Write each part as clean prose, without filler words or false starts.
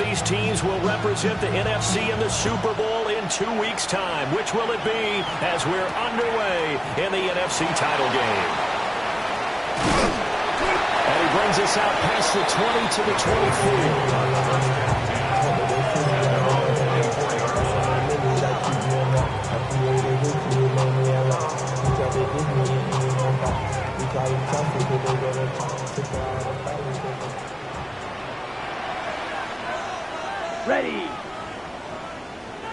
these teams will represent the NFC in the Super Bowl in 2 weeks' time. Which will it be as we're underway in the NFC title game? And he brings us out past the 20 to the 24. Ready.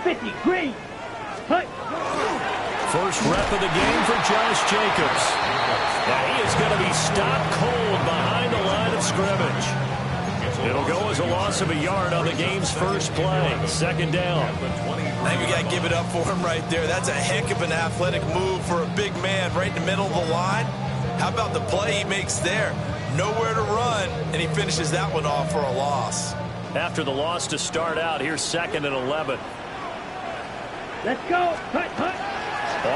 50, green. Hut. First rep of the game for Josh Jacobs. Now he is going to be stopped cold behind the line of scrimmage. It'll go as a loss of a yard on the game's first play. Second down. I think we got to give it up for him right there. That's a heck of an athletic move for a big man right in the middle of the line. How about the play he makes there? Nowhere to run, and he finishes that one off for a loss. After the loss to start out, here's 2nd and 11. Let's go. Hut, hut.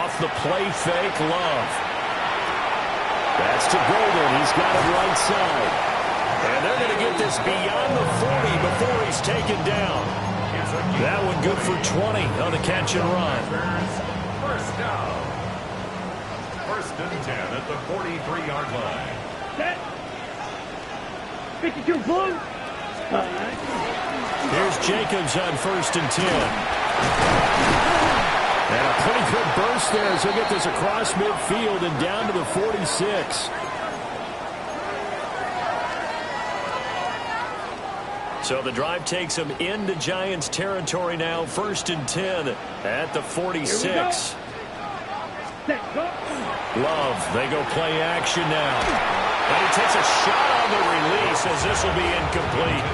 Off the play fake, Love. That's to Golden. He's got it right side. And they're going to get this beyond the 40 before he's taken down. That one good for 20 on the catch and run. First down. 1st and 10 at the 43-yard line. Set. 52 blue. Here's Jacobs on 1st and 10. And a pretty good burst there as he'll get this across midfield and down to the 46. So the drive takes him into Giants territory now. 1st and 10 at the 46. Love, they go play action now. And he takes a shot on the release as this will be incomplete.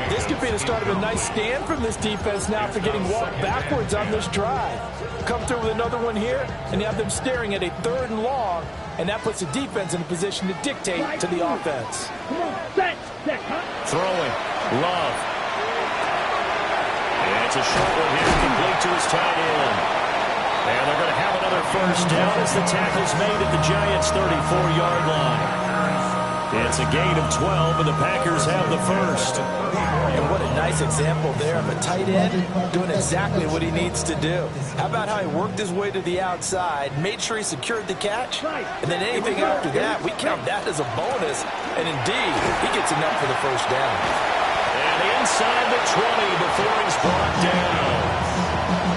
This could be the start of a nice stand from this defense now for getting walked backwards on this drive. Come through with another one here, and you have them staring at a 3rd and long, and that puts the defense in a position to dictate to the offense. Throwing, Love. And it's a short one here, complete to his tight end. And they're going to have another first down as the tackle's made at the Giants' 34-yard line. It's a gain of 12, and the Packers have the first. And what a nice example there of a tight end doing exactly what he needs to do. How about how he worked his way to the outside, made sure he secured the catch, and then anything after that, we count that as a bonus. And indeed, he gets enough for the first down. And inside the 20 before he's brought down.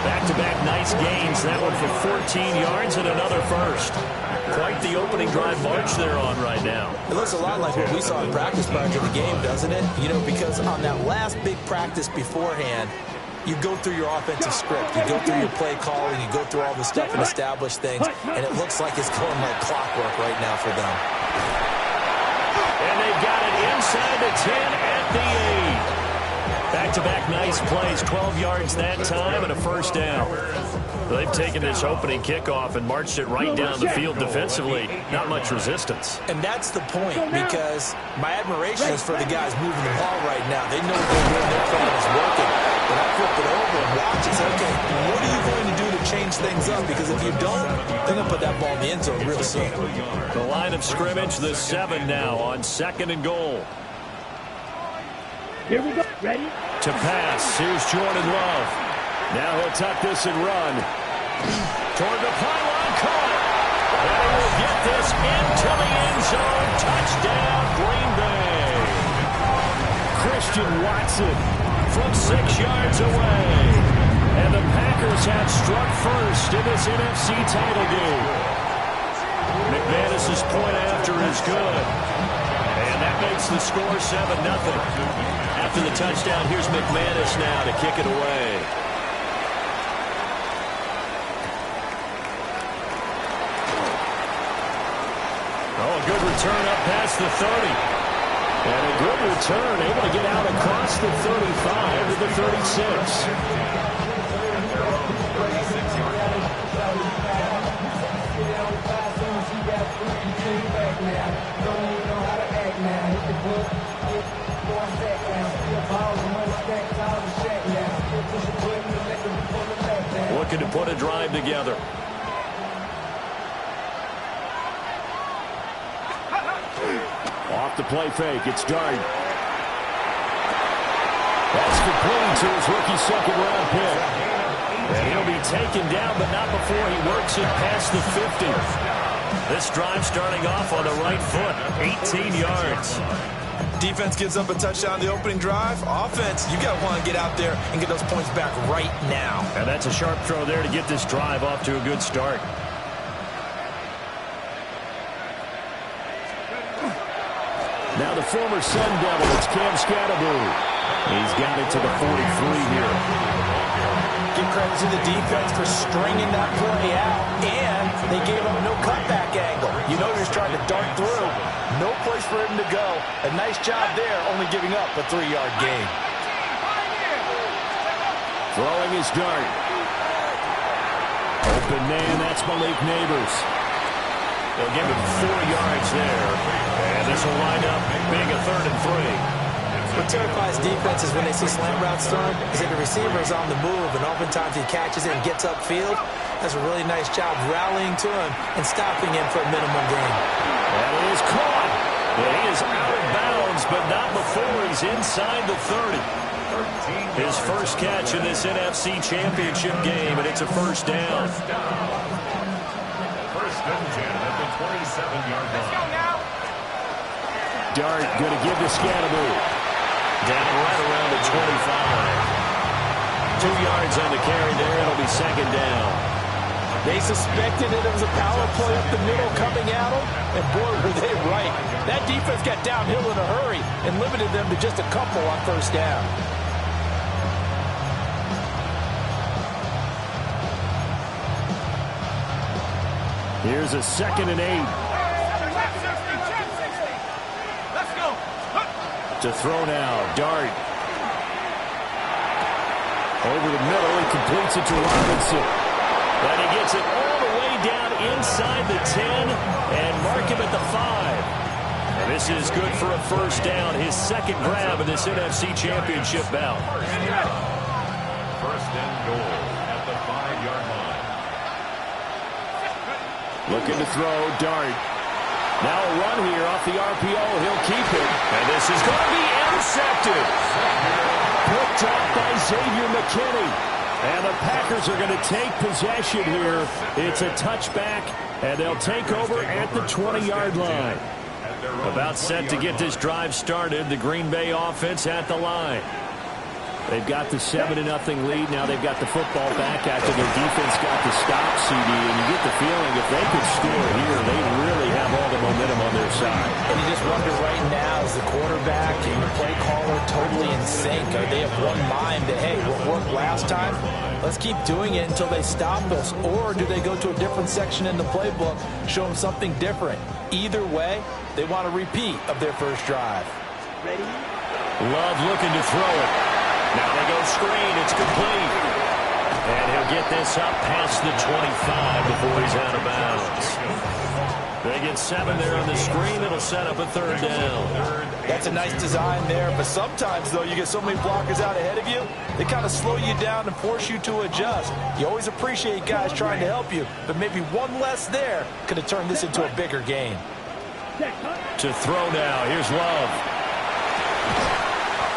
Back-to-back nice gains. That one for 14 yards and another first. Quite the opening drive march they're on right now. It looks a lot like what we saw in practice prior to the game, doesn't it? You know, because on that last big practice beforehand, you go through your offensive script. You go through your play calling. You go through all the stuff and establish things. And it looks like it's going like clockwork right now for them. And they've got it inside the 10 at the 8. Back-to-back nice plays, 12 yards that time and a first down. They've taken this opening kickoff and marched it right down the field defensively. Not much resistance. And that's the point, because my admiration is for the guys moving the ball right now. They know when their plan is working. But I flip it over and watch and say, okay, what are you going to do to change things up? Because if you don't, they're going to put that ball in the end zone real soon. The line of scrimmage, the 7 now on 2nd and goal. Here we go. Ready? To pass. Here's Jordan Love. Now he'll tuck this and run. Toward the pylon, caught. And he will get this into the end zone. Touchdown, Green Bay. Christian Watson from 6 yards away. And the Packers have struck first in this NFC title game. McManus's point after is good. And that makes the score 7-0. After the touchdown, here's McManus now to kick it away. Oh, a good return up past the 30. And a good return, able to get out across the 35 to the 36. Looking to put a drive together. Off the play fake, it's Dart. complete to his rookie second-round pick. And he'll be taken down, but not before he works it past the 50. This drive starting off on the right foot, 18 yards. Defense gives up a touchdown the opening drive. Offense, you got to want to get out there and get those points back right now. And that's a sharp throw there to get this drive off to a good start. Now the former Sun Devil, it's Cam Scatterbury. He's got it to the 43 here. Give credit to the defense for stringing that play out, and they gave him no cutback angle. You know he was trying to dart through. No place for him to go. A nice job there, only giving up a 3-yard gain. Throwing his dart. Open man, that's Malik Neighbors. They'll give him 4 yards there. And this will wind up being a 3rd and 3. What terrifies defenses when they see slant routes thrown is that the receiver is on the move, and oftentimes he catches it and gets upfield. Does a really nice job rallying to him and stopping him for a minimum gain. That is caught. And he is out of bounds, but not before he's inside the 30. His first catch in this NFC Championship game, and it's a first down. First and 10 at the 27-yard line. Dart going to give to Scatterbury. Down right around the 25. 2 yards on the carry there. It'll be second down. They suspected that it was a power play up the middle coming at them, and boy, were they right. That defense got downhill in a hurry and limited them to just a couple on first down. Here's a 2nd and 8. To throw now, Dart. Over the middle, he completes it to Robinson. And he gets it all the way down inside the 10 and mark him at the 5. And this is good for a first down, his second grab of this NFC Championship bout. First and goal at the 5-yard line. Looking to throw, Dart. Now a run here off the RPO. He'll keep it. And this is going to be intercepted. Picked off by Xavier McKinney. And the Packers are going to take possession here. It's a touchback, and they'll take over at the 20-yard line. About set to get this drive started. The Green Bay offense at the line. They've got the 7-0 lead. Now they've got the football back after their defense got the stop, CD. And you get the feeling if they could score here, they really have all the momentum on their side. And you just wonder right now, is the quarterback and the play caller totally in sync? Are they of one mind that, hey, what worked last time, let's keep doing it until they stop us? Or do they go to a different section in the playbook, show them something different? Either way, they want a repeat of their first drive. Ready? Love looking to throw it. Now they go screen. It's complete. And he'll get this up past the 25 before he's out of bounds. They get 7 there on the screen. It'll set up a 3rd down. That's a nice design there. But sometimes, though, you get so many blockers out ahead of you, they kind of slow you down and force you to adjust. You always appreciate guys trying to help you, but maybe one less there could have turned this into a bigger game. To throw now. Here's Love.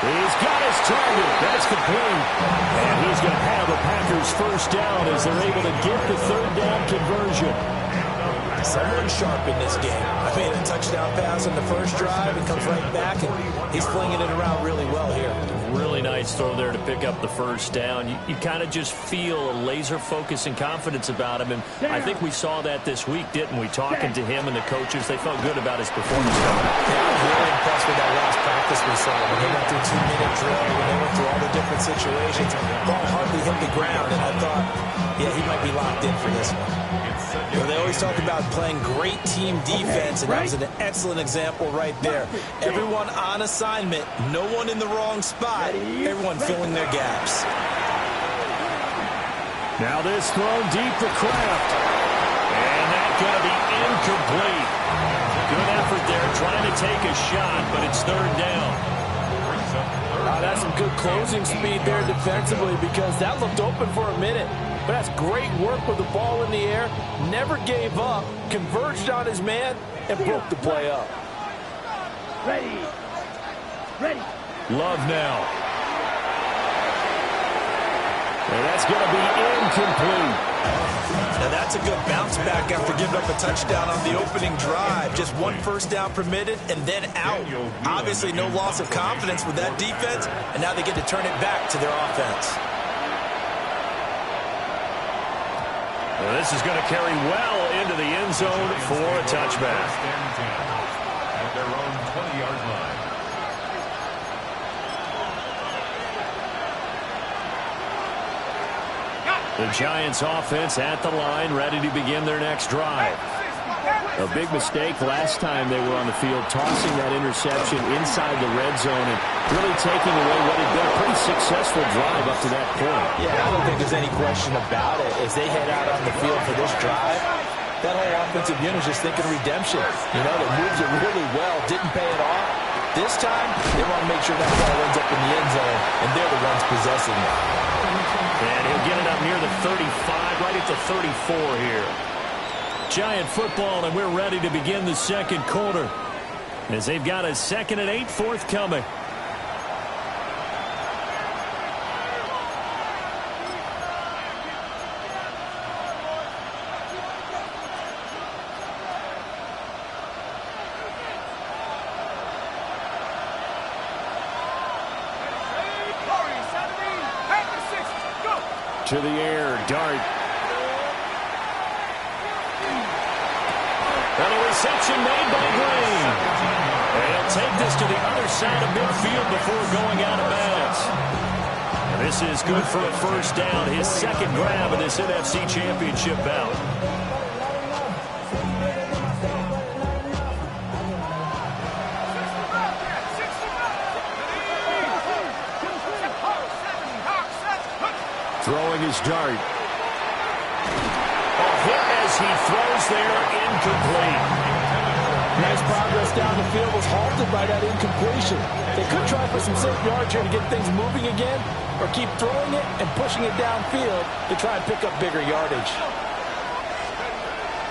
He's got his target. That's complete. And he's going to have the Packers first down as they're able to get the 3rd down conversion. Someone sharp in this game. I mean, a touchdown pass on the first drive and comes right back, and he's flinging it around really well here. Really nice throw there to pick up the first down. You kind of just feel a laser focus and confidence about him, and I think we saw that this week, didn't we? Talking to him and the coaches, they felt good about his performance. Yeah, I was really impressed with that last practice we saw when they went through 2-minute drill, when they went through all the different situations. Ball hardly hit the ground, and I thought, yeah, he might be locked in for this one. You know, they always talk about playing great team defense, and that was an excellent example right there. Everyone on assignment, no one in the wrong spot, everyone filling their gaps. Now this thrown deep for Kraft. And that's going to be incomplete. Good effort there trying to take a shot, but it's 3rd down. That's some good closing speed there defensively because that looked open for a minute. But that's great work with the ball in the air. Never gave up, converged on his man, and broke the play up. Ready. Ready. Love now. And that's going to be incomplete. Now that's a good bounce back after giving up a touchdown on the opening drive. Just one first down permitted and then out. Obviously no loss of confidence with that defense, and now they get to turn it back to their offense. Well, this is going to carry well into the end zone for a touchback. At their own 20-yard line. The Giants offense at the line, ready to begin their next drive. A big mistake last time they were on the field, tossing that interception inside the red zone and really taking away what had been a pretty successful drive up to that point. Yeah, I don't think there's any question about it. As they head out on the field for this drive, that whole offensive unit is just thinking redemption. You know, they moved it really well, didn't pay it off. This time, they want to make sure that ball ends up in the end zone, and they're the ones possessing it. And he'll get it up near the 35, right at the 34 here. Giant football, and we're ready to begin the second quarter as they've got a 2nd and 8 forthcoming. To the air, Dart. And a reception made by Green. And he'll take this to the other side of midfield before going out of bounds. And this is good for a first down, his second grab of this NFC Championship bout. Throwing his Dart. A hit as he throws there, incomplete. Nice progress down the field was halted by that incompletion. They could try for some safe yards here to get things moving again, or keep throwing it and pushing it downfield to try and pick up bigger yardage.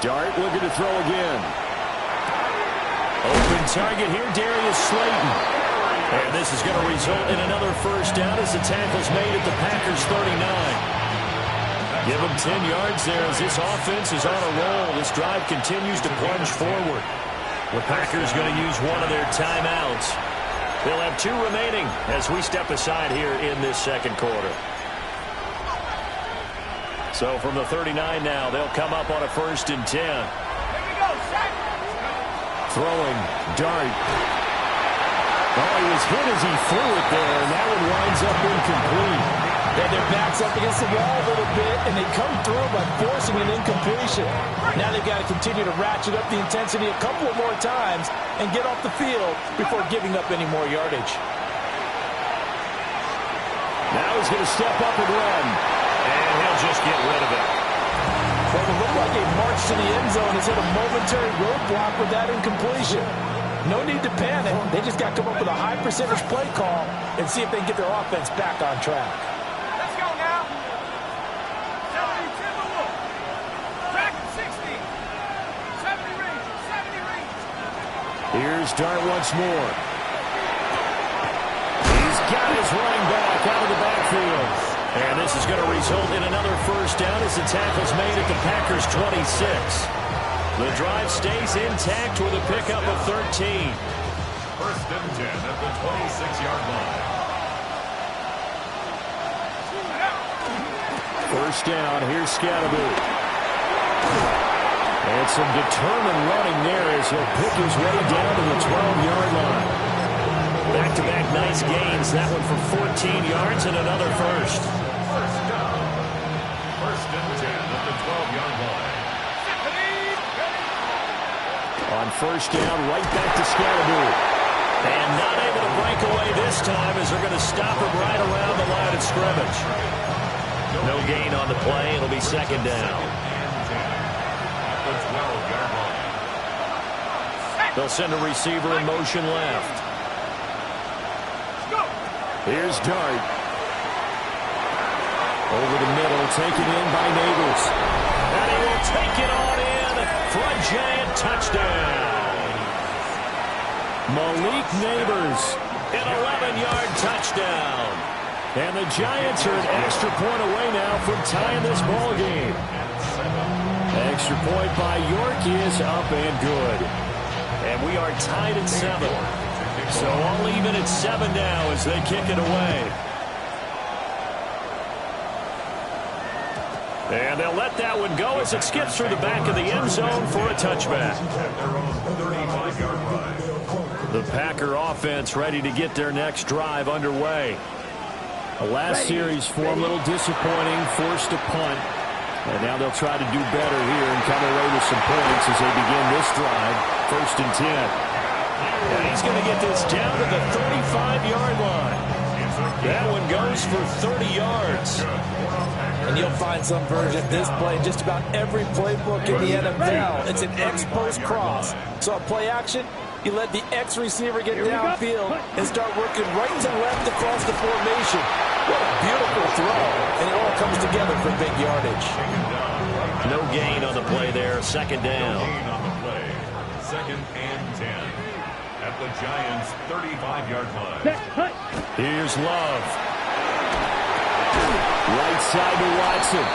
Dart looking to throw again. Open target here, Darius Slayton. And this is going to result in another first down as the tackle's made at the Packers 39. Give them 10 yards there as this offense is on a roll. This drive continues to plunge forward. The Packers going to use one of their timeouts. They'll have 2 remaining as we step aside here in this second quarter. So from the 39 now, they'll come up on a 1st and 10. Here we go, throwing, Dart. Oh, he was hit as he threw it there, and that one winds up incomplete. Yeah, their backs up against the wall a little bit, and they come through by forcing an incompletion. Now they've got to continue to ratchet up the intensity a couple of more times and get off the field before giving up any more yardage. Now he's going to step up and run, and he'll just get rid of it. Well, it looked like a march to the end zone has hit a momentary roadblock with that incompletion. No need to panic. They just got to come up with a high percentage play call and see if they can get their offense back on track. Let's go now. 70 Timberwolf. Track 60. 70 range. 70 range. Here's Dart once more. He's got his running back out of the backfield. And this is going to result in another first down as the tackle's made at the Packers 26. The drive stays intact with a pickup of 13. 1st and 10 at the 26-yard line. 1st down, here's Scatterboot. And some determined running there as he'll pick his way down to the 12-yard line. Back-to-back nice gains, that one for 14 yards and another first. 1st down. 1st and 10 at the 12-yard line. On 1st down, right back to Scatterboot. And not able to break away this time as they're going to stop him right around the line of scrimmage. No gain on the play. It'll be 2nd down. At the 12-yard line. They'll send a receiver in motion left. Here's Dart. Over the middle, taken in by Neighbors. And he will take it on in for a giant touchdown. Malik Neighbors, an 11-yard touchdown. And the Giants are an extra point away now from tying this ball game. Extra point by York is up and good. And we are tied at 7. So all even at 7 now as they kick it away. And they'll let that one go as it skips through the back of the end zone for a touchback. The Packer offense ready to get their next drive underway. The last series for them a little disappointing, forced a punt. And now they'll try to do better here and come away with some points as they begin this drive. 1st and 10. And he's going to get this down to the 35-yard line. That one goes for 30 yards. And you'll find some version of this play in just about every playbook in the NFL. It's an X-post cross. So a play action, you let the X receiver get downfield and start working right to left across the formation. What a beautiful throw. And it all comes together for big yardage. No gain on the play there. 2nd down. 2nd and 10. At the Giants' 35-yard line. Here's Love. Right side to Watson.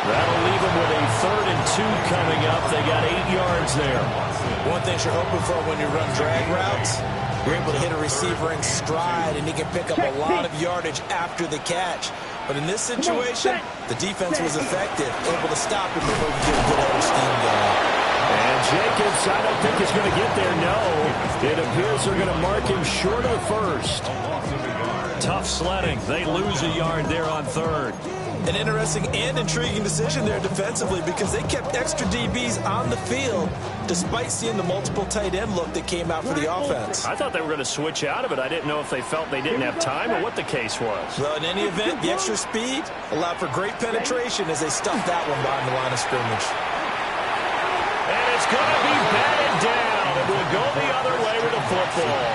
That'll leave them with a 3rd and 2 coming up. They got 8 yards there. One thing you're hoping for when you run drag routes, you're able to hit a receiver in stride, and he can pick up a lot of yardage after the catch. But in this situation, the defense was effective, able to stop him before he could get a good head of steam going. And Jacobs, I don't think is going to get there. No. It appears they're going to mark him short of the 1st. Tough sledding. They lose a yard there on 3rd. An interesting and intriguing decision there defensively because they kept extra DBs on the field despite seeing the multiple tight end look that came out for the offense. I thought they were going to switch out of it. I didn't know if they felt they didn't have time or what the case was. Well, in any event, the extra speed allowed for great penetration as they stuffed that one behind the line of scrimmage. And it's going to be batted down. It will go the other way with the football.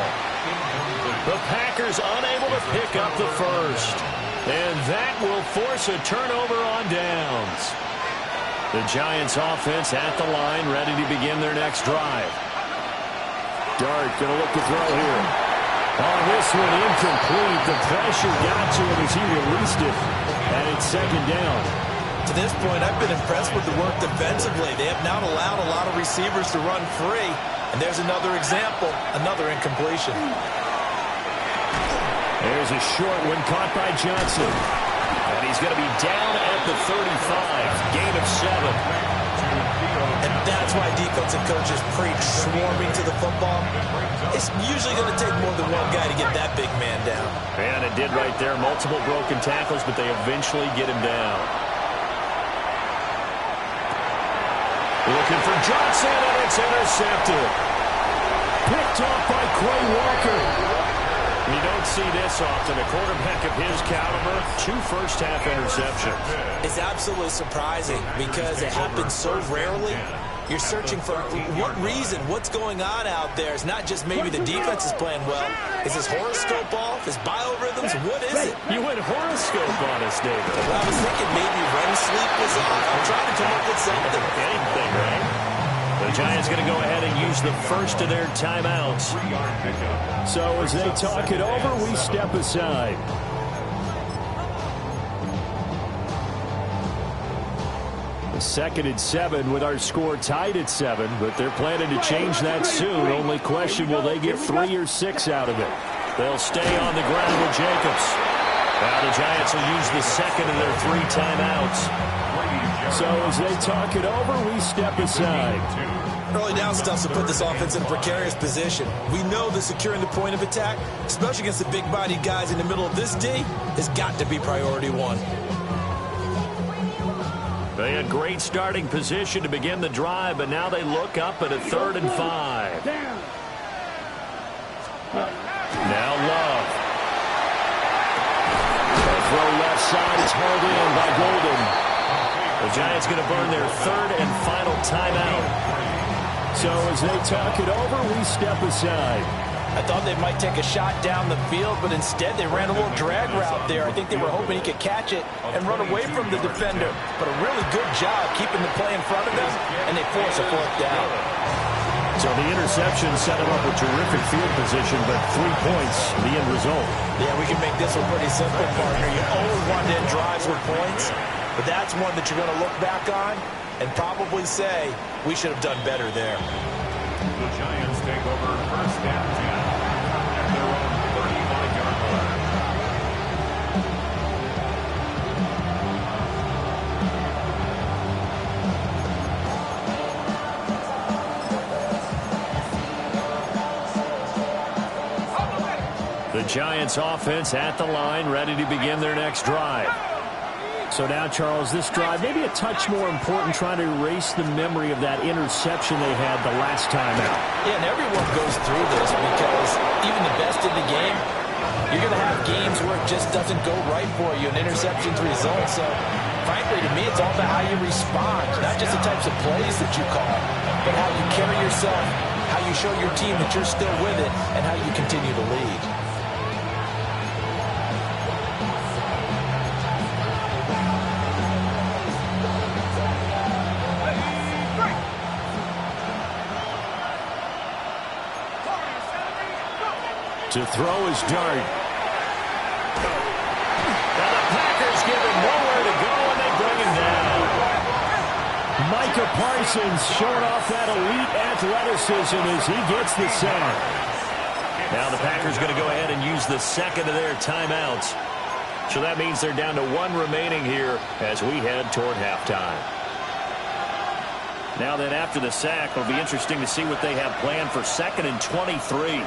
The Packers unable to pick up the 1st. And that will force a turnover on downs. The Giants offense at the line, ready to begin their next drive. Dart going to look to throw here. On this one, incomplete. The pressure got to him as he released it. And it's 2nd down. To this point, I've been impressed with the work defensively. They have not allowed a lot of receivers to run free. And there's another example, another incompletion. There's a short one caught by Johnson. And he's going to be down at the 35. Gain of 7. And that's why defensive coaches preach swarming to the football. It's usually going to take more than one guy to get that big man down. And it did right there. Multiple broken tackles, but they eventually get him down. Looking for Johnson, and it's intercepted. Picked off by Quay Walker. You don't see this often. A quarterback of his caliber, 2 first-half interceptions. It's absolutely surprising because it happens so rarely. You're searching for what reason, what's going on out there. It's not just maybe the defense is playing well. Is his horoscope off? His biorhythms? What is it? You went horoscope on us, David. Well, I was thinking maybe REM sleep was off. I'm trying to come up with something. Anything, right? The Giants going to go ahead and use the first of their timeouts. So as they talk it over, we step aside. The 2nd and 7 with our score tied at 7, but they're planning to change that soon. Only question, will they get 3 or 6 out of it? They'll stay on the ground with Jacobs. Now the Giants will use the 2nd of their 3 timeouts. So as they talk it over, we step aside. Early down stuff to put this offense in a precarious position. We know that securing the point of attack, especially against the big-bodied guys in the middle of this D, has got to be priority 1. They had great starting position to begin the drive, but now they look up at a 3rd and 5. Now Love. The throw left side is hauled in by Golden. The Giants going to burn their 3rd and final timeout. So as they talk it over, we step aside. I thought they might take a shot down the field, but instead they ran a little drag route there. I think they were hoping he could catch it and run away from the defender. But a really good job keeping the play in front of them, and they force a 4th down. So the interception set him up with terrific field position, but 3 points, the end result. Yeah, we can make this one pretty simple, partner. You always want to end drives with points, but that's one that you're going to look back on and probably say, we should have done better there. The Giants take over first and 10 at their own 35-yard line. The Giants offense at the line, ready to begin their next drive. So now, Charles, this drive maybe a touch more important, trying to erase the memory of that interception they had the last time out. Yeah, and everyone goes through this because even the best in the game, you're going to have games where it just doesn't go right for you, and interceptions result. So, frankly, to me, it's all about how you respond, not just the types of plays that you call, but how you carry yourself, how you show your team that you're still with it, and how you continue to lead. To throw is Dart. Now the Packers give him nowhere to go, and they bring him down. Micah Parsons showing off that elite athleticism as he gets the sack. Now the Packers going to go ahead and use the second of their timeouts. So that means they're down to 1 remaining here as we head toward halftime. Now then, after the sack, it'll be interesting to see what they have planned for 2nd and 23.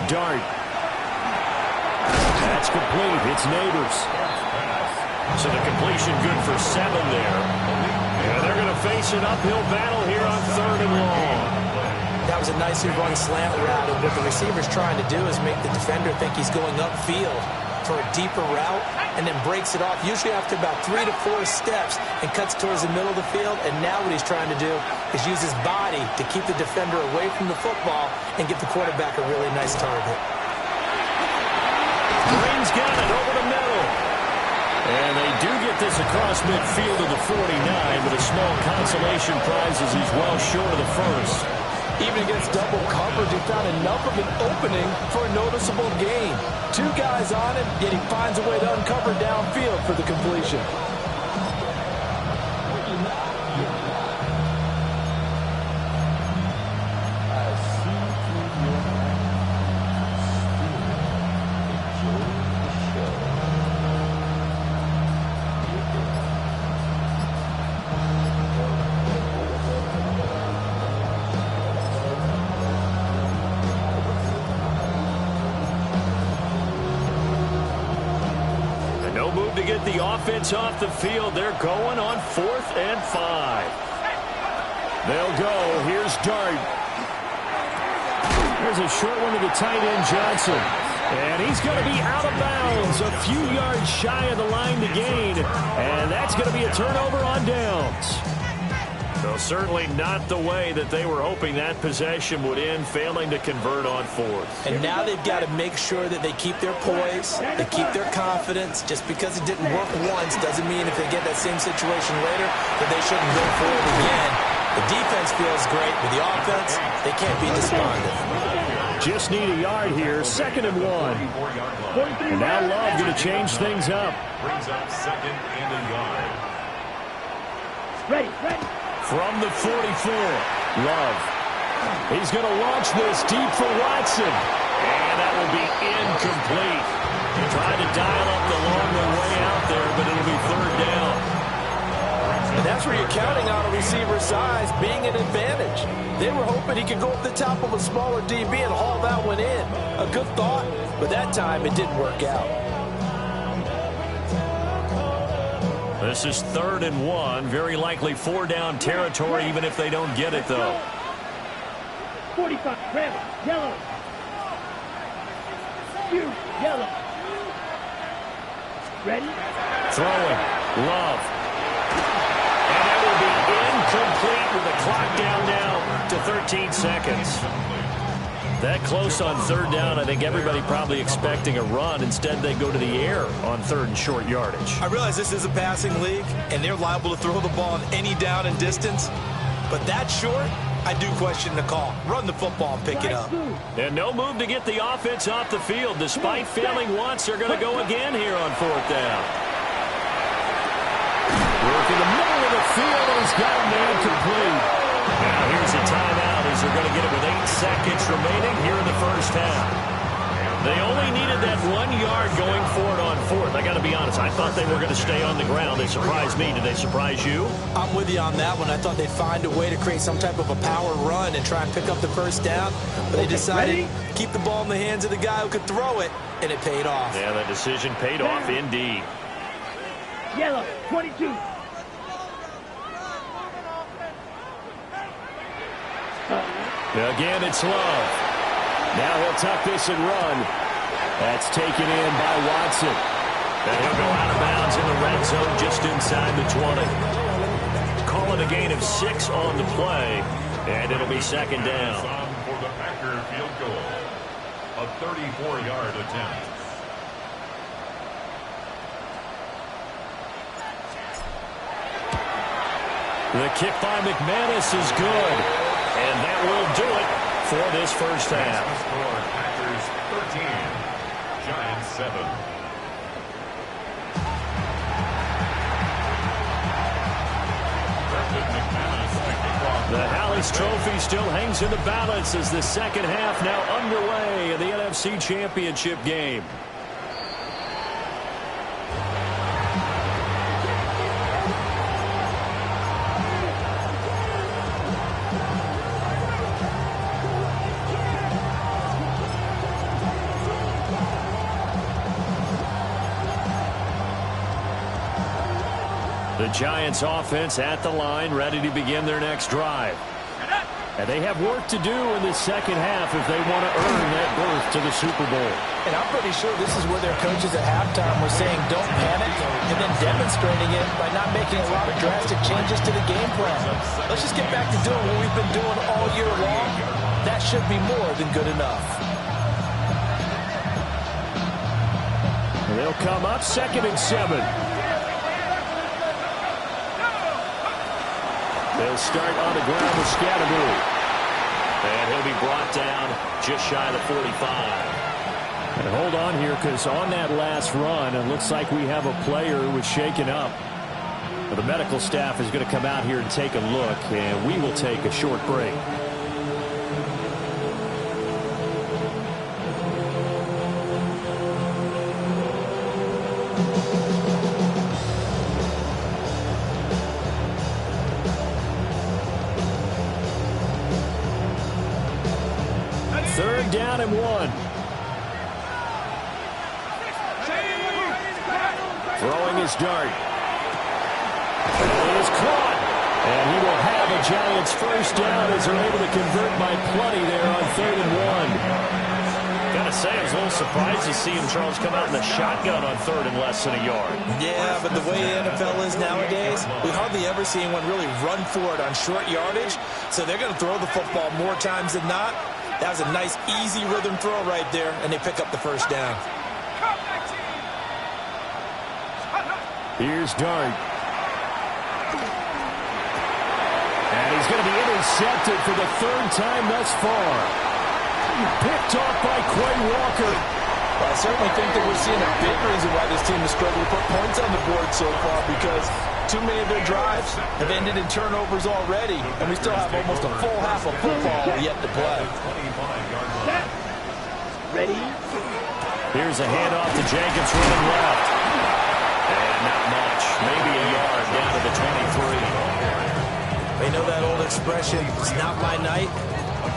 Dart. That's complete. It's Neighbors. So the completion good for 7 there. And they're going to face an uphill battle here on 3rd and long. That was a nicely run slant route, and what the receiver's trying to do is make the defender think he's going upfield for a deeper route, and then breaks it off, usually after about 3 to 4 steps, and cuts towards the middle of the field. And now what he's trying to do is use his body to keep the defender away from the football and give the quarterback a really nice target. Green's got it over the middle. And they do get this across midfield to the 49, but a small consolation prize as he's well short of the first. Even against double coverage, he found enough of an opening for a noticeable gain. 2 guys on him, yet he finds a way to uncover downfield for the completion. To get the offense off the field, they're going on 4th and 5. They'll go. Here's Dart. There's a short one to the tight end, Johnson. And he's going to be out of bounds, a few yards shy of the line to gain. And that's going to be a turnover on downs. So certainly not the way that they were hoping that possession would end, failing to convert on 4th. And now they've got to make sure that they keep their poise, they keep their confidence. Just because it didn't work once doesn't mean if they get that same situation later that they shouldn't go for it again. The defense feels great, but the offense, they can't be despondent. Just need a yard here, 2nd and 1. And now Love going to change things up. Brings up 2nd and a yard. Ready. From the 44, Love. He's going to launch this deep for Watson. And that will be incomplete. Trying to dial up the long way out there, but it'll be 3rd down. And that's where you're counting on a receiver's size being an advantage. They were hoping he could go up the top of a smaller DB and haul that one in. A good thought, but that time it didn't work out. This is 3rd and 1. Very likely 4-down territory, even if they don't get it, though. 45, red, yellow. You, yellow. Ready? Throwing. Love. And that will be incomplete with the clock down now to 13 seconds. That close on third down, I think everybody probably expecting a run. Instead, they go to the air on third and short yardage. I realize this is a passing league, and they're liable to throw the ball on any down and distance. But that short, I do question the call. Run the football and pick it up. And no move to get the offense off the field. Despite failing once, they're going to go again here on fourth down. Work in the middle of the field, and he's got a man complete. Now here's a timeout as they're going to get it with 8 seconds remaining here in the first half. They only needed that 1 yard going forward on fourth. I got to be honest, I thought they were going to stay on the ground. They surprised me. Did they surprise you? I'm with you on that one. I thought they'd find a way to create some type of a power run and try and pick up the first down. But they decided to keep the ball in the hands of the guy who could throw it, and it paid off. Yeah, that decision paid off indeed. Yellow, 22. Again, it's Love. Now he'll tuck this and run. That's taken in by Watson. And he'll go out of bounds in the red zone just inside the 20. Call it a gain of 6 on the play, and it'll be second down. For the Packer field goal, a 34-yard attempt. The kick by McManus is good, and that will do it for this first half. Score, Packers 13, Giants 7. The Hallis Trophy still hangs in the balance as the second half now underway in the NFC Championship game. The Giants offense at the line, ready to begin their next drive. And they have work to do in the second half if they want to earn that berth to the Super Bowl. And I'm pretty sure this is where their coaches at halftime were saying don't panic, and then demonstrating it by not making a lot of drastic changes to the game plan. Let's just get back to doing what we've been doing all year long. That should be more than good enough. And they'll come up 2nd and 7. They'll start on the ground with Scatterbury. And he'll be brought down just shy of the 45. And hold on here, because on that last run, it looks like we have a player who was shaken up. The medical staff is going to come out here and take a look, and we will take a short break. Third down and 1. Throwing his dart. It is caught. And he will have a Giants first down as they're able to convert by plenty there on 3rd and 1. Gotta say, I was a little surprised to see him, Charles, come out in the shotgun on 3rd and less than a yard. Yeah, but the way the NFL is nowadays, we hardly ever see anyone really run for it on short yardage. So they're going to throw the football more times than not. That was a nice, easy rhythm throw right there, and they pick up the first down. Here's Dart. And he's going to be intercepted for the 3rd time thus far. Picked off by Quay Walker. Well, I certainly think that we're seeing a big reason why this team has struggled to put points on the board so far, because too many of their drives have ended in turnovers already, and we still have almost a full half of football yet to play. Ready? Here's a handoff to Jenkins running left. And not much. Maybe a yard down to the 23. You know that old expression, it's not my night?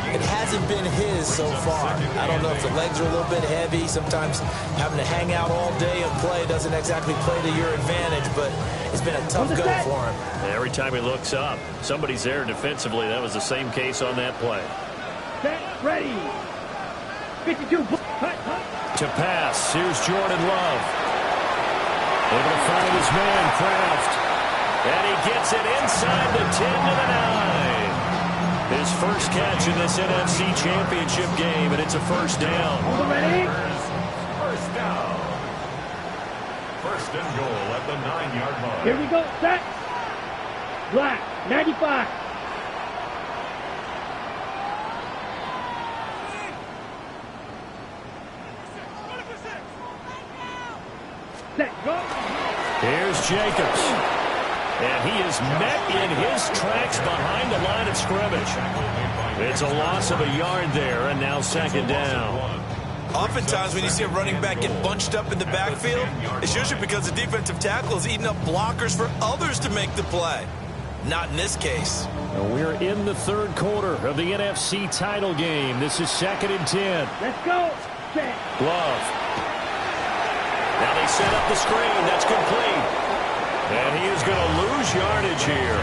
It hasn't been his so far. I don't know if the legs are a little bit heavy. Sometimes having to hang out all day and play doesn't exactly play to your advantage, but it's been a tough go for him. Every time he looks up, somebody's there defensively. That was the same case on that play. Set, ready. 52. To pass, here's Jordan Love. Able to find his man, Kraft. And he gets it inside the 10 to the 9. His first catch in this NFC Championship game, and it's a first down. Ready? First down. First and goal at the 9-yard line. Here we go. Set. Black. 95. Set. Go. Here's Jacobs. And he is met in his tracks behind the line of scrimmage. It's a loss of a yard there, and now second down. Oftentimes when you see a running back get bunched up in the backfield, it's usually because the defensive tackle is eating up blockers for others to make the play. Not in this case. We're in the third quarter of the NFC title game. This is 2nd and 10. Let's go. Set. Glove. Now they set up the screen. That's complete. And he is going to lose yardage here.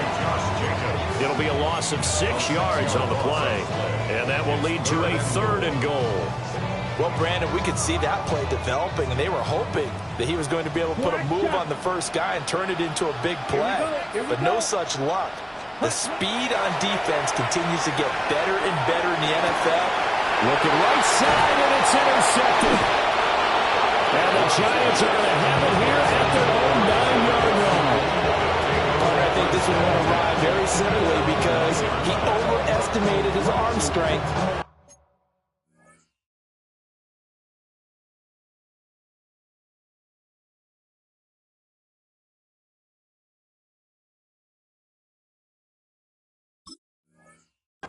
It'll be a loss of 6 yards on the play. And that will lead to a 3rd and goal. Well, Brandon, we could see that play developing, and they were hoping that he was going to be able to put a move on the first guy and turn it into a big play. But no such luck. The speed on defense continues to get better and better in the NFL. Looking right side, and it's intercepted. And the Giants are going to have it here at their own 9-yard line. I think this was going to ride very simply because he overestimated his arm strength.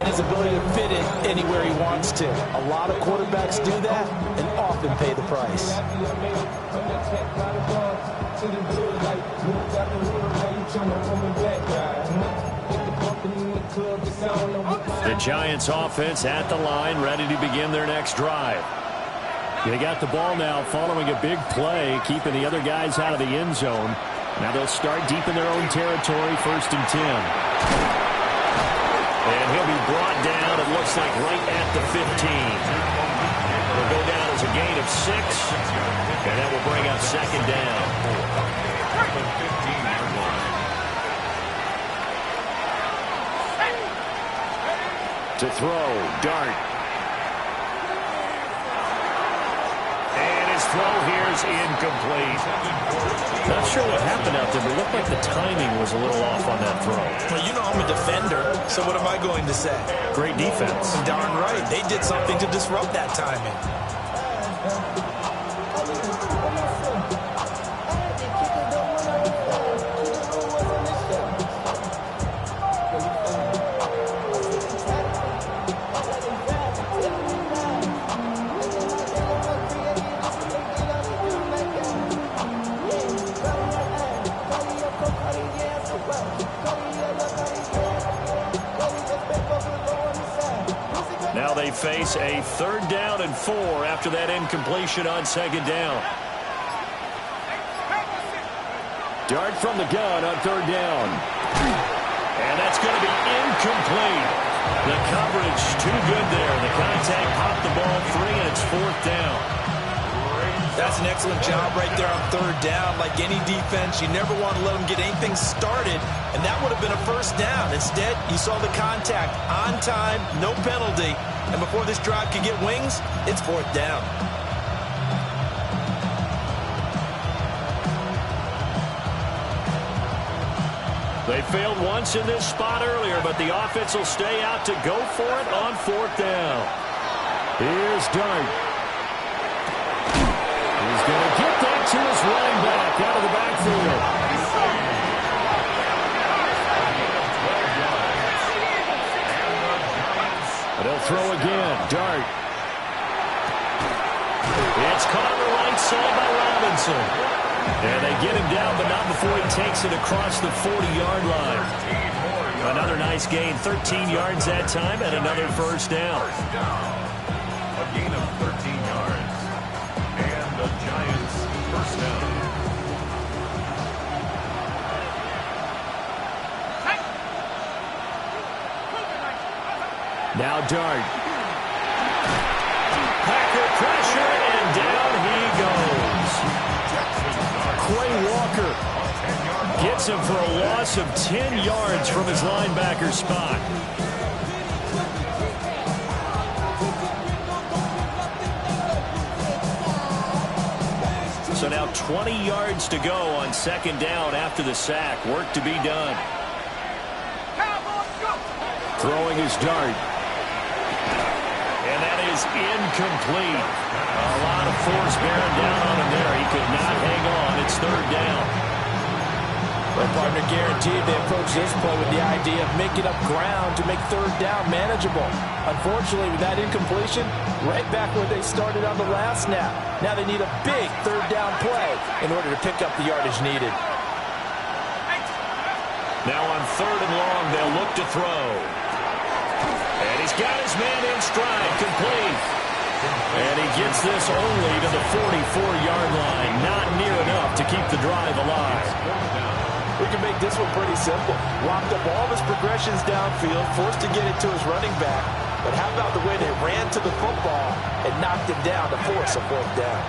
His ability to fit it anywhere he wants to. A lot of quarterbacks do that and often pay the price. The Giants offense at the line, ready to begin their next drive. They got the ball now following a big play, keeping the other guys out of the end zone. Now they'll start deep in their own territory, 1st and 10. And he'll be brought down, it looks like, right at the 15. Will go down as a gain of 6, and that will bring up 2nd down. To throw, Dart. And his throw here is incomplete. Not sure what happened out there, but it looked like the timing was a little off on that throw. Well, you know I'm a defender, so what am I going to say? Great defense. Darn right. They did something to disrupt that timing. Now they face a 3rd down and 4 after that incompletion on 2nd down. Dart from the gun on 3rd down. And that's going to be incomplete. The coverage too good there. The contact popped the ball free, and it's 4th down. That's an excellent job right there on 3rd down. Like any defense, you never want to let them get anything started, and that would have been a 1st down. Instead, you saw the contact on time, no penalty, and before this drive could get wings, it's 4th down. They failed once in this spot earlier, but the offense will stay out to go for it on 4th down. Here's Dart. He's going to get that to his running back out of the backfield. And he'll throw again. Dart. It's caught on the right side by Robinson. And they get him down, but not before he takes it across the 40-yard line. Another nice gain, 13 yards that time, and another 1st down. A gain of 13 yards. And the Giants 1st down. Now Dart. Packer pressure, and down he goes. Quay Walker gets him for a loss of 10 yards from his linebacker spot. So now 20 yards to go on second down after the sack. Work to be done. Throwing his dart. And that is incomplete. A lot of force bearing down on him there. He could not hang on. It's third down. Well, partner, guaranteed they approach this play with the idea of making up ground to make third down manageable. Unfortunately, with that incompletion, right back where they started on the last snap. Now they need a big third down play in order to pick up the yardage needed. Now on third and long, they'll look to throw. And he's got his man in stride, complete. And he gets this only to the 44-yard line. Not near enough to keep the drive alive. We can make this one pretty simple. Locked up all of his progressions downfield, forced to get it to his running back. But how about the way they ran to the football and knocked him down to force a fourth down?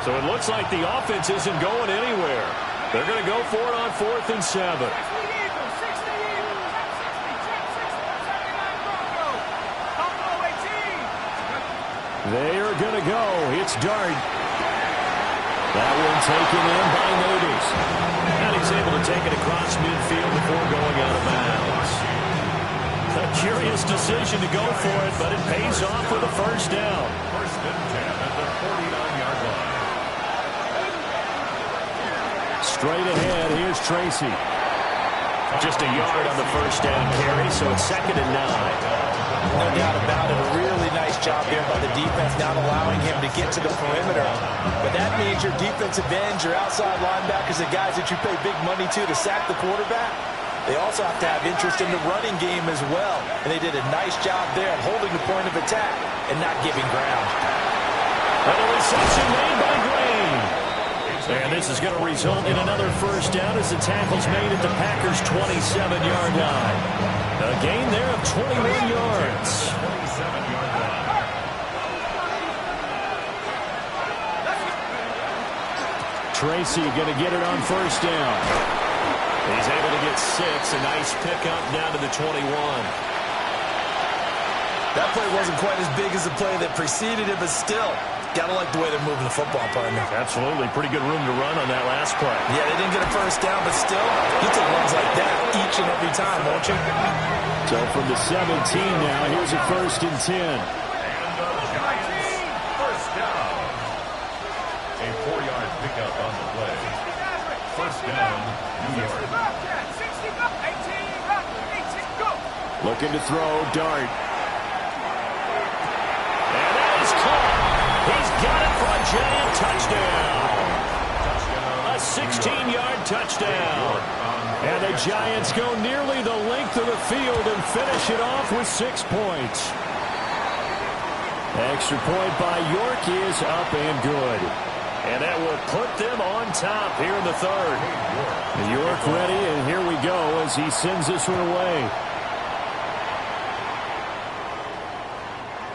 So it looks like the offense isn't going anywhere. They're going to go for it on 4th and 7. They are going to go. It's Dart. That one taken in by Natives. And he's able to take it across midfield before going out of bounds. A curious decision to go for it, but it pays off with a first down. First and 10 at the 49-yard line. Straight ahead, here's Tracy. Just a yard on the first down carry, so it's 2nd and 9. No doubt about it. A really nice job there by the defense, not allowing him to get to the perimeter. But that means your defensive ends, your outside linebackers, the guys that you pay big money to sack the quarterback, they also have to have interest in the running game as well. And they did a nice job there at holding the point of attack and not giving ground. And a reception made by Green. And this is going to result in another first down as the tackle's made at the Packers' 27-yard line. A gain there of 21 yards. 27-yard line. Tracy going to get it on first down. He's able to get 6. A nice pickup down to the 21. That play wasn't quite as big as the play that preceded it, but still, gotta like the way they're moving the football, partner. Absolutely. Pretty good room to run on that last play. Yeah, they didn't get a first down, but still, you take runs like that each and every time, won't you? So from the 17 now, here's a 1st and 10. And the Giants first down. A 4-yard pickup on the play. First down, New York. Looking to throw, Dart. And that is caught. He's got it for a Giant touchdown. A 16-yard touchdown. And the Giants go nearly the length of the field and finish it off with 6 points. Extra point by York is up and good. And that will put them on top here in the 3rd. York ready, and here we go as he sends this one away.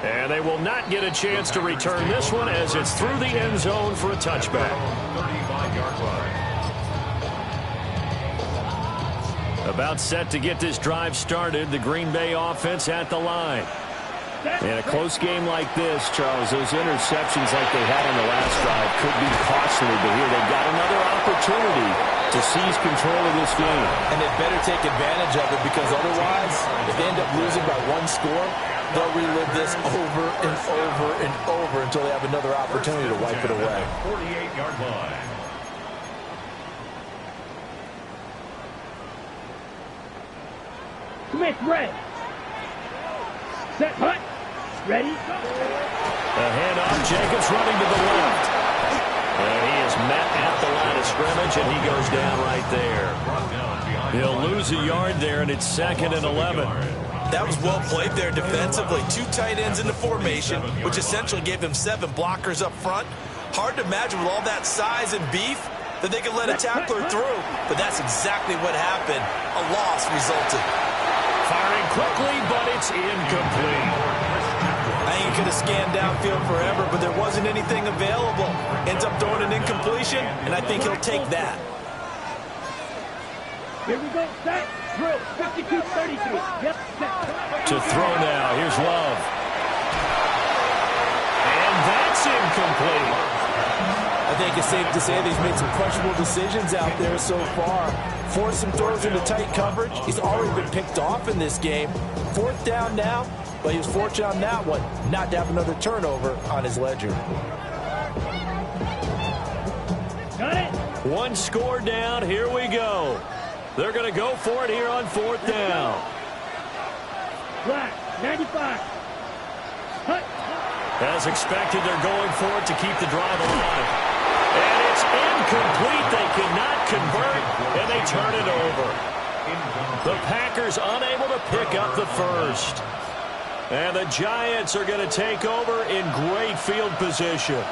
And they will not get a chance to return this one as it's through the end zone for a touchback. 35-yard line. About set to get this drive started. The Green Bay offense at the line. In a close game like this, Charles, those interceptions like they had on the last drive could be costly, but here they've got another opportunity to seize control of this game. And they better take advantage of it, because otherwise, if they end up losing by 1 score, they'll relive this over and over and over until they have another opportunity to wipe it away. 48-yard line. Smith, red. Set, hut. Ready, go. The handoff, Jacobs running to the left. And he is met at the line of scrimmage, and he goes down right there. He'll lose a yard there, and it's 2nd and 11. That was well played there defensively. 2 tight ends in the formation, which essentially gave them 7 blockers up front. Hard to imagine with all that size and beef that they could let a tackler through. But that's exactly what happened. A loss resulted. Firing quickly, but it's incomplete. I think he could have scanned downfield forever, but there wasn't anything available. Ends up throwing an incompletion, and I think he'll take that. Here we go, set, drill, 52-33. Yep, set. To throw now, here's Love. And that's incomplete. I think think it's safe to say that he's made some questionable decisions out there so far. Forced some throws into tight coverage. He's already been picked off in this game. 4th down now, but he was fortunate on that one not to have another turnover on his ledger. Got it. 1 score down. Here we go. They're going to go for it here on 4th down. Black, 95. Hut. As expected, they're going for it to keep the drive alive. And it's incomplete. They cannot convert, and they turn it over. The Packers unable to pick up the first. And the Giants are going to take over in great field position.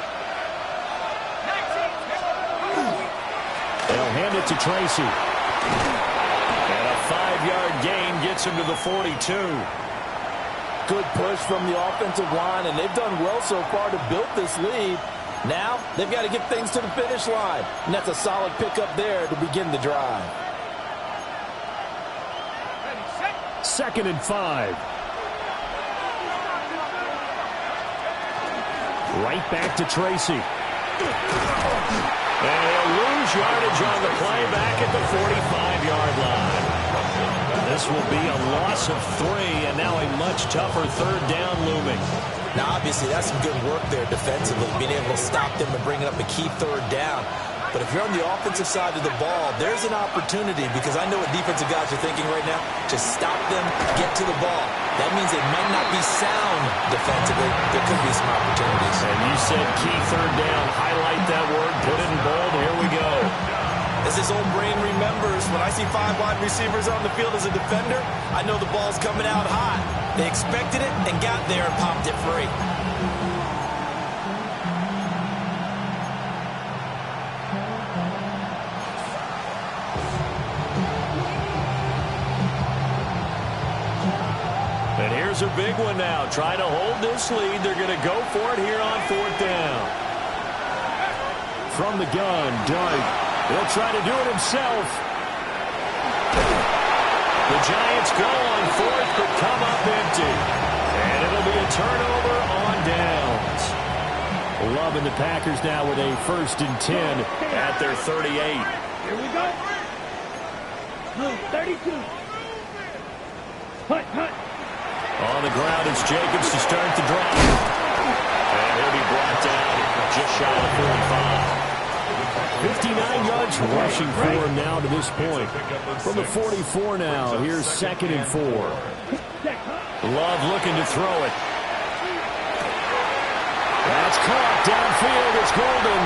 They'll hand it to Tracy. And a 5-yard gain gets him to the 42. Good push from the offensive line, and they've done well so far to build this lead. Now, they've got to get things to the finish line, and that's a solid pickup there to begin the drive. 2nd and 5. Right back to Tracy. And he'll lose yardage on the play back at the 45-yard line. This will be a loss of 3, and now a much tougher 3rd down looming. Now, obviously, that's some good work there defensively, being able to stop them and bring up a key 3rd down. But if you're on the offensive side of the ball, there's an opportunity, because I know what defensive guys are thinking right now. Just stop them, get to the ball. That means they might not be sound defensively. There could be some opportunities. And you said key 3rd down. Highlight that word, put it in bold. Here we go. As his old brain remembers, when I see 5 wide receivers on the field as a defender, I know the ball's coming out hot. They expected it and got there and popped it free. And here's a big one now. Trying to hold this lead. They're going to go for it here on 4th down. From the gun, Dart. He'll try to do it himself. The Giants go on 4th, but come up empty. And it'll be a turnover on downs. Loving the Packers now with a 1st and 10 at their 38. Here we go. Move, 32. Hut, hut. On the ground, it's Jacobs to start the drive. And he'll be brought down just shy of 45. 59 yards rushing for him now to this point. From the 44 now, here's 2nd and 4. Love looking to throw it. That's caught downfield. It's Golden.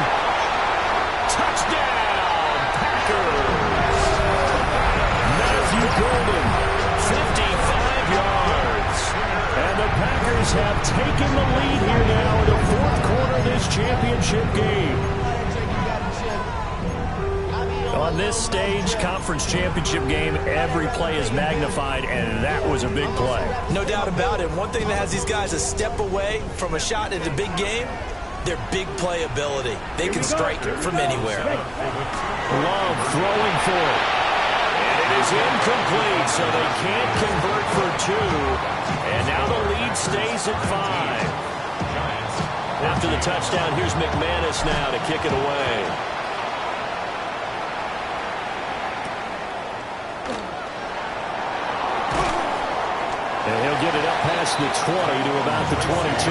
Touchdown, Packers. Matthew Golden, 55 yards. And the Packers have taken the lead here now in the 4th quarter of this championship game. On this stage, conference championship game, every play is magnified, and that was a big play. No doubt about it. One thing that has these guys a step away from a shot at a big game, their big play ability. They can strike from anywhere. Love throwing for it. And it is incomplete, so they can't convert for 2. And now the lead stays at 5. After the touchdown, here's McManus now to kick it away. And he'll get it up past the 20 to about the 22.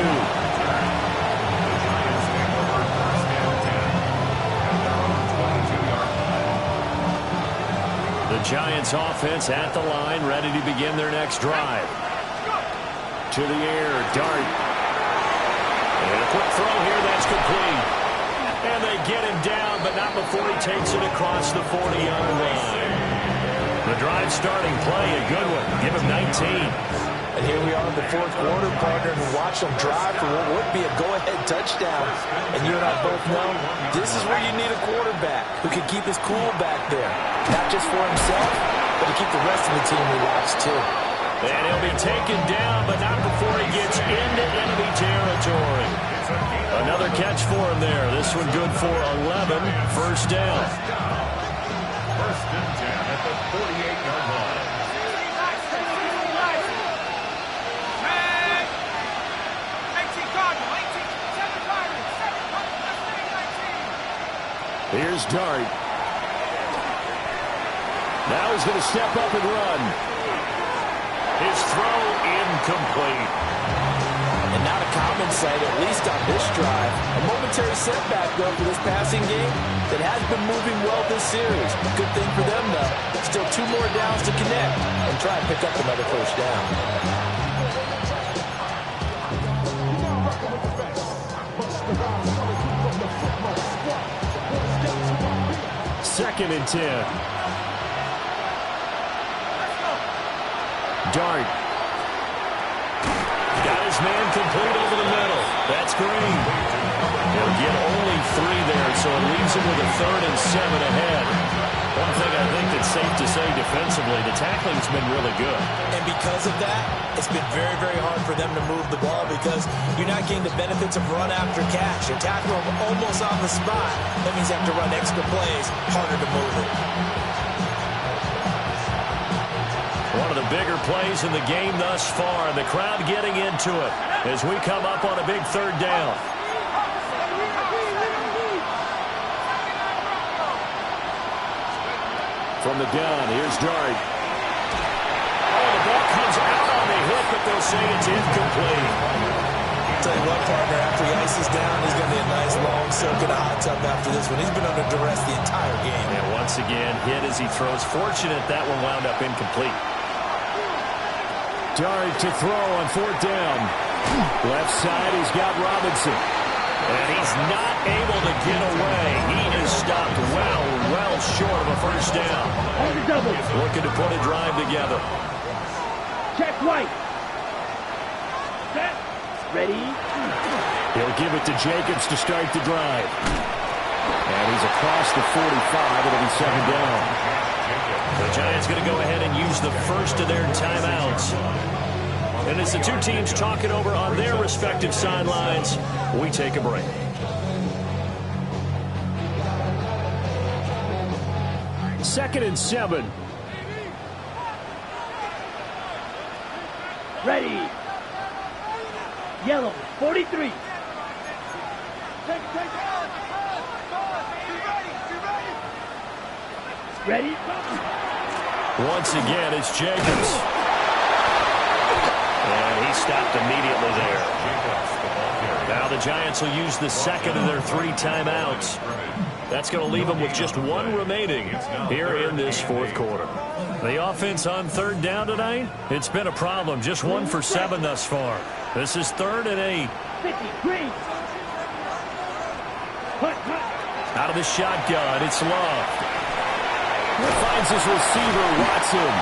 The Giants offense at the line, ready to begin their next drive. To the air, Dart. And a quick throw here, that's complete. And they get him down, but not before he takes it across the 40-yard line. The drive starting play, a good one. Give him 19. And here we are in the 4th quarter, partner, and watch them drive for what would be a go-ahead touchdown. And you and I both know this is where you need a quarterback who can keep his cool back there. Not just for himself, but to keep the rest of the team relaxed, too. And he'll be taken down, but not before he gets into enemy territory. Another catch for him there. This one good for 11. 1st down. 1st and 10 at the 48-yard line. Here's Dart. Now he's going to step up and run. His throw incomplete. And not a common sight, at least on this drive. A momentary setback, though, for this passing game that has been moving well this series. Good thing for them, though. Still 2 more downs to connect and try and pick up another first down. Second and 10. Dart. Got his man complete over the middle. That's Green. He'll get only 3 there, so it leaves him with a 3rd and 7 ahead. One thing I think that's safe to say defensively, the tackling's been really good. And because of that, it's been very, very hard for them to move the ball because you're not getting the benefits of run after catch. You tackle them almost on the spot. That means you have to run extra plays, harder to move it. One of the bigger plays in the game thus far, and the crowd getting into it as we come up on a big 3rd down. From the gun, here's Dart. Oh, the ball comes out on the hit, but they'll say it's incomplete. Tell you what, partner, after he ices down, he's going to be a nice long soak in a hot tub after this one. He's been under duress the entire game. And once again, hit as he throws. Fortunate that one wound up incomplete. Dart to throw on 4th down. Left side, he's got Robinson. And he's not able to get away. He is stopped well short of a first down. On the double. Looking to put a drive together. Check White. Set. Ready. He'll give it to Jacobs to start the drive. And he's across the 45. It'll be 2nd down. The Giants going to go ahead and use the first of their timeouts. And as the 2 teams talk it over on their respective sidelines, we take a break. Second and 7. Ready. Yellow, 43. Ready. Once again, it's Jacobs. And he stopped immediately there. Now the Giants will use the second of their 3 timeouts. That's going to leave them with just 1 remaining here in this 4th quarter. The offense on 3rd down tonight, it's been a problem. Just 1 for 7 thus far. This is 3rd and 8. 50, green. Out of the shotgun, it's Love. Finds his receiver, Watson.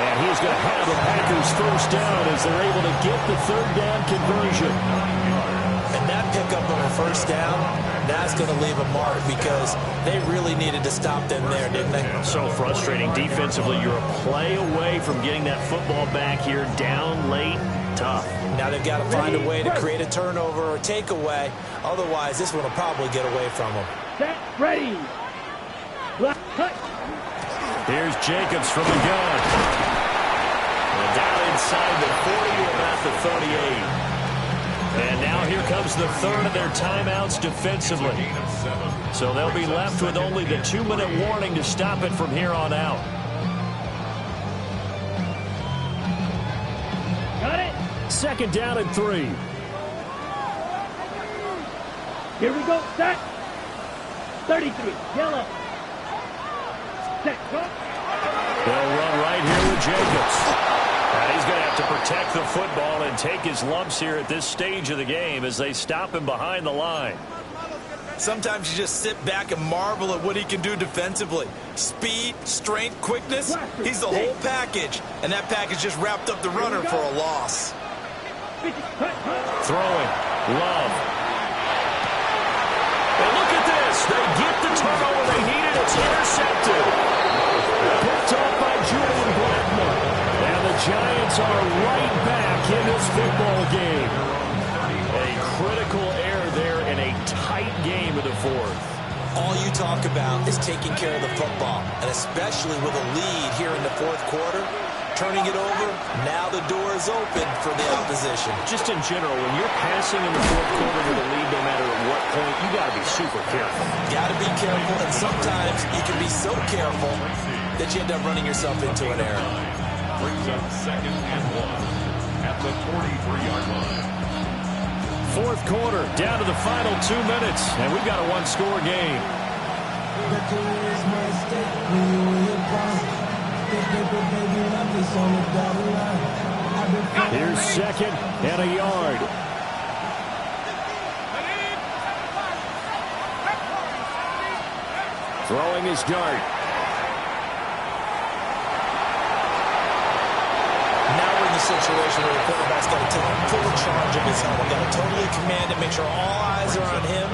And he's going to have the Packers first down as they're able to get the 3rd down conversion. And that pickup of a first down, that's going to leave a mark because they really needed to stop them there, didn't they? So frustrating defensively. You're a play away from getting that football back here, down late, tough. Now they've got to find a way to create a turnover or takeaway. Otherwise, this one will probably get away from them. Set. Ready. Cut. Here's Jacobs from the gun. And down inside the 40 to about the 38. And now here comes the 3rd of their timeouts defensively. So they'll be left with only the 2-minute warning to stop it from here on out. Got it. 2nd down and 3. Here we go. Set. 33. Yellow. Set. Go. They'll run right here with Jacobs. And he's going to have to protect the football and take his lumps here at this stage of the game as they stop him behind the line. Sometimes you just sit back and marvel at what he can do defensively. Speed, strength, quickness, he's the whole package. And that package just wrapped up the runner for a loss. Throwing. Love. And look at this. They get the turnover they needed. It's intercepted. Picked off by Julian Blackmon. And the Giants are right back in this football game. A critical error there in a tight game of the 4th. All you talk about is taking care of the football, and especially with a lead here in the 4th quarter, turning it over. Now the door is open for the opposition. Just in general, when you're passing in the fourth quarter with a lead, no matter at what point, you got to be super careful. Got to be careful, and sometimes you can be so careful that you end up running yourself into an error. Brings up 2nd and 1 at the 43-yard line. Fourth quarter, down to the final 2 minutes, and we've got a one-score game. Here's 2nd and a yard. Throwing his dart. Situation where the quarterback's got to take full charge of his helmet. Got to totally command it, make sure all eyes are on him.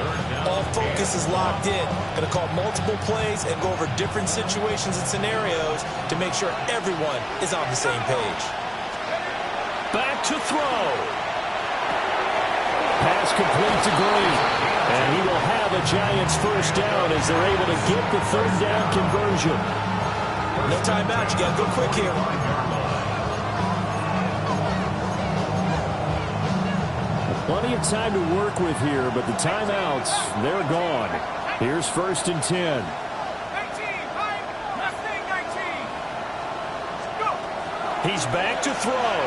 All focus is locked in. Going to call multiple plays and go over different situations and scenarios to make sure everyone is on the same page. Back to throw. Pass complete to Green. And he will have a Giants first down as they're able to get the third down conversion. No timeout. You got to go quick here. Plenty of time to work with here, but the timeouts, they're gone. Here's 1st and 10. 19, Mustang 19. Go. He's back to throw.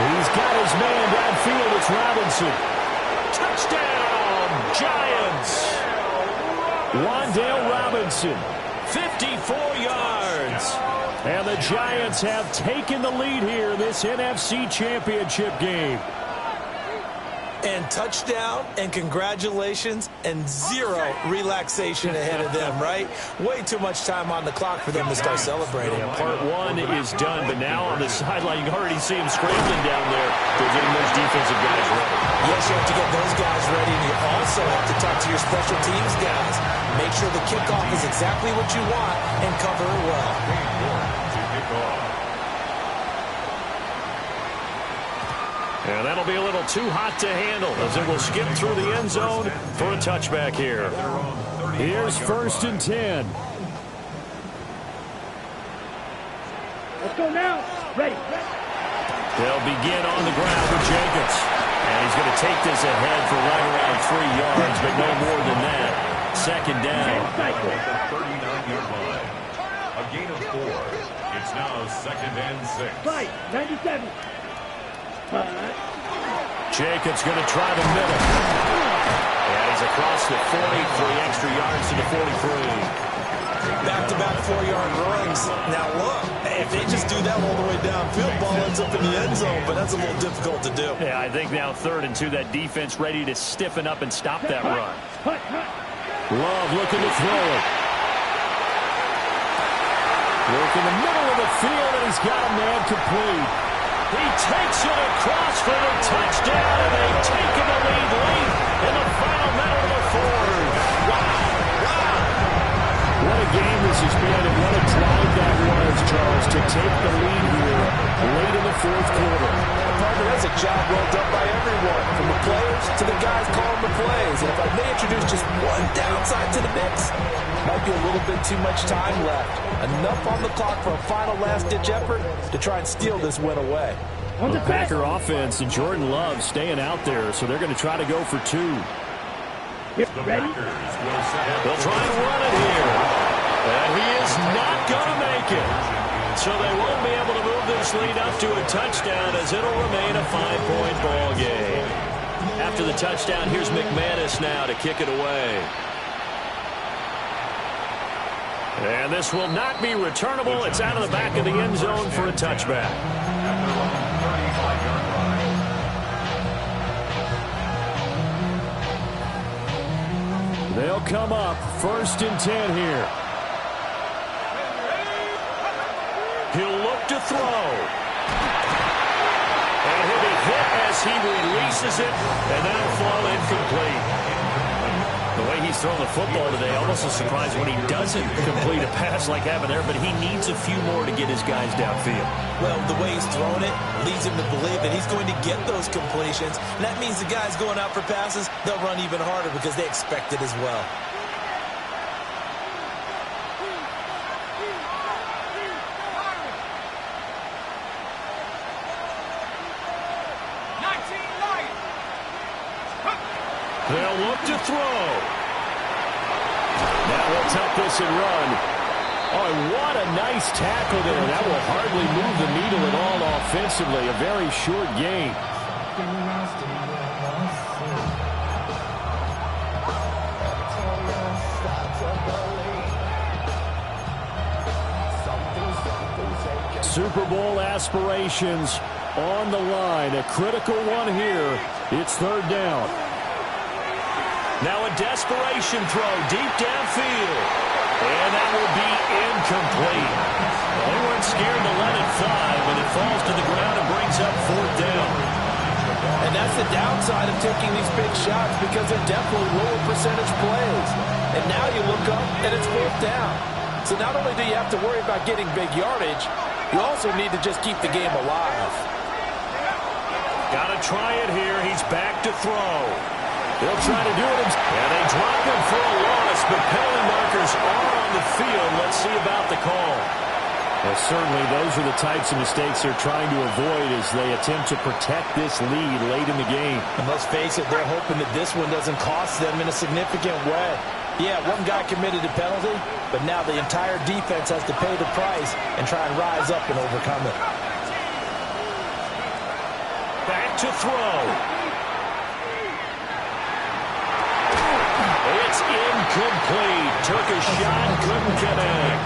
He's got his man downfield. It's Robinson. Touchdown, Giants. Wan'Dale Robinson, 54 yards. And the Giants have taken the lead here in this NFC Championship game. And touchdown, and congratulations, and zero relaxation ahead of them, right? Way too much time on the clock for them to start celebrating. Yeah, part one is done, but now on the sideline, you can already see him scrambling down there. They're getting those defensive guys ready. Yes, you have to get those guys ready, and you also have to talk to your special teams guys. Make sure the kickoff is exactly what you want and cover it well. And that'll be a little too hot to handle as it will skip through the end zone for a touchback here. Here's 1st and 10. Let's go now. Ready. They'll begin on the ground with Jacobs. And he's going to take this ahead for right around 3 yards, but no more than that. 2nd down. At the 39-yard line. A gain of 4. It's now 2nd and 6. Fight. 97. Jacobs going to try the middle. And he's across the 40 for the extra yards to the 43. Back-to-back 4-yard runs. Now look, if they just do that all the way downfield, ball ends up in the end zone, but that's a little difficult to do. Yeah, I think now 3rd and 2, that defense ready to stiffen up and stop that run. Love looking to throw it. Work in the middle of the field, and he's got a man complete. He takes it across for the touchdown, and they've taken the lead late in the final minute of the fourth. Wow. What a game this has been, and what a drive that was, Charles, to take the lead here late in the fourth quarter. Partner, that's a job well done by everyone, from the players to the guys calling the plays. And if I may introduce just one downside to the mix, might be a little bit too much time left. Enough on the clock for a final last-ditch effort to try and steal this win away. The Packer offense and Jordan Love staying out there, so they're going to try to go for 2. Ready? They'll try and run it here. And he is not going to make it. So they won't be able to move this lead up to a touchdown as it'll remain a 5-point ball game. After the touchdown, here's McManus now to kick it away. And this will not be returnable. It's out of the back of the end zone for a touchback. They'll come up 1st and 10 here. He'll look to throw. And he'll be hit as he releases it, and that'll fall incomplete. The way he's thrown the football today, almost a surprise when he doesn't complete a pass like having there, but he needs a few more to get his guys downfield. Well, the way he's thrown it leads him to believe that he's going to get those completions. And that means the guys going out for passes, they'll run even harder because they expect it as well. They'll look to throw. Now we'll tuck this and run. Oh, and what a nice tackle there. That will hardly move the needle at all offensively. A very short game. Super Bowl aspirations on the line. A critical one here. It's third down. Now a desperation throw deep downfield. And that will be incomplete. Well, they weren't scared to let it fly, but it falls to the ground and brings up fourth down. And that's the downside of taking these big shots, because they're definitely lower percentage plays. And now you look up and it's fourth down. So not only do you have to worry about getting big yardage, you also need to just keep the game alive. Got to try it here. He's back to throw. They'll try to do it. And they drop him for a loss, but penalty markers are on the field. Let's see about the call. Well, certainly those are the types of mistakes they're trying to avoid as they attempt to protect this lead late in the game. And let's face it, they're hoping that this one doesn't cost them in a significant way. Yeah, one guy committed a penalty, but now the entire defense has to pay the price and try and rise up and overcome it. Back to throw. It's incomplete. Took a shot, couldn't connect.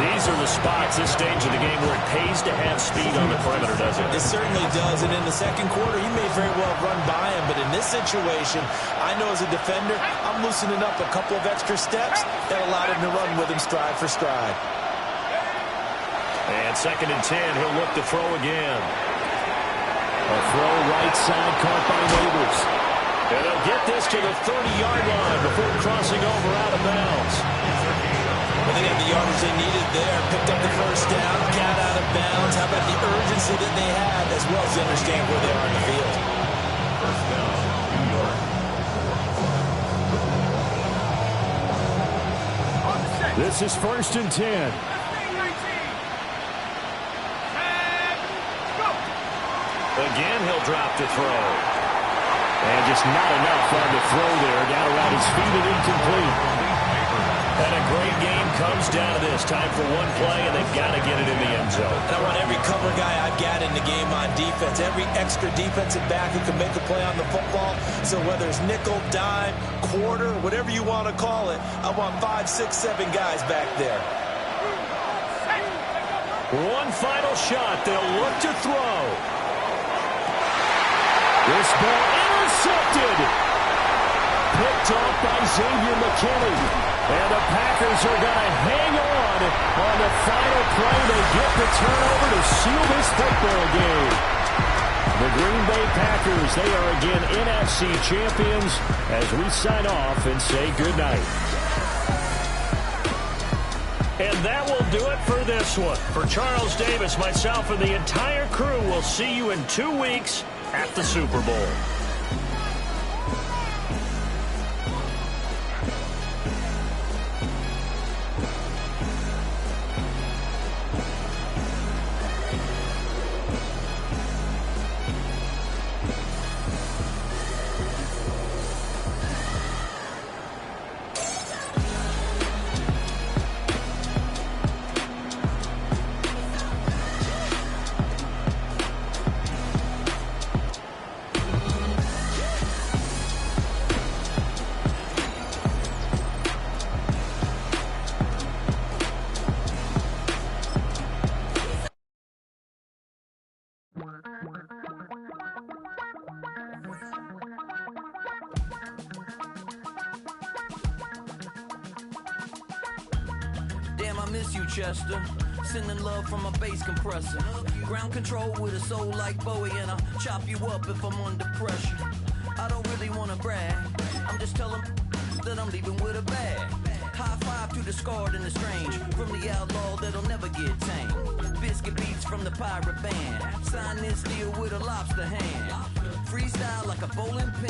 These are the spots, this stage of the game, where it pays to have speed on the perimeter, doesn't it? It certainly does, and in the second quarter, he may very well run by him, but in this situation, I know as a defender, I'm loosening up a couple of extra steps that allowed him to run with him stride for stride. And 2nd and 10, he'll look to throw again. A throw right side caught by Neighbors. And they'll get this to the 30-yard line before crossing over out of bounds. Well, they got the yardage they needed there. Picked up the first down, got out of bounds. How about the urgency that they have, as well as understand where they are in the field? First down, New York. This is 1st and 10. Again, he'll drop to throw. And just not enough on the throw there. Down around his feet and incomplete. And a great game comes down to this. Time for one play, and they've got to get it in the end zone. And I want every cover guy I've got in the game on defense, every extra defensive back who can make a play on the football. So whether it's nickel, dime, quarter, whatever you want to call it, I want 5, 6, 7 guys back there. One final shot. They'll look to throw. This ball intercepted. Picked off by Xavier McKinney. And the Packers are going to hang on the final play. They get the turnover to seal this football game. The Green Bay Packers, they are again NFC champions as we sign off and say goodnight. And that will do it for this one. For Charles Davis, myself, and the entire crew, we'll see you in 2 weeks at the Super Bowl. Damn, I miss you, Chester. Sending love from a bass compressor. Ground control with a soul like Bowie, and I'll chop you up if I'm under pressure. I don't really wanna brag. I'm just telling that I'm leaving with a bag. High five to the scarred and the strange, from the outlaw that'll never get tamed. Biscuit beats from the pirate band. Sign this deal with a lobster hand. Freestyle like a bowling pin.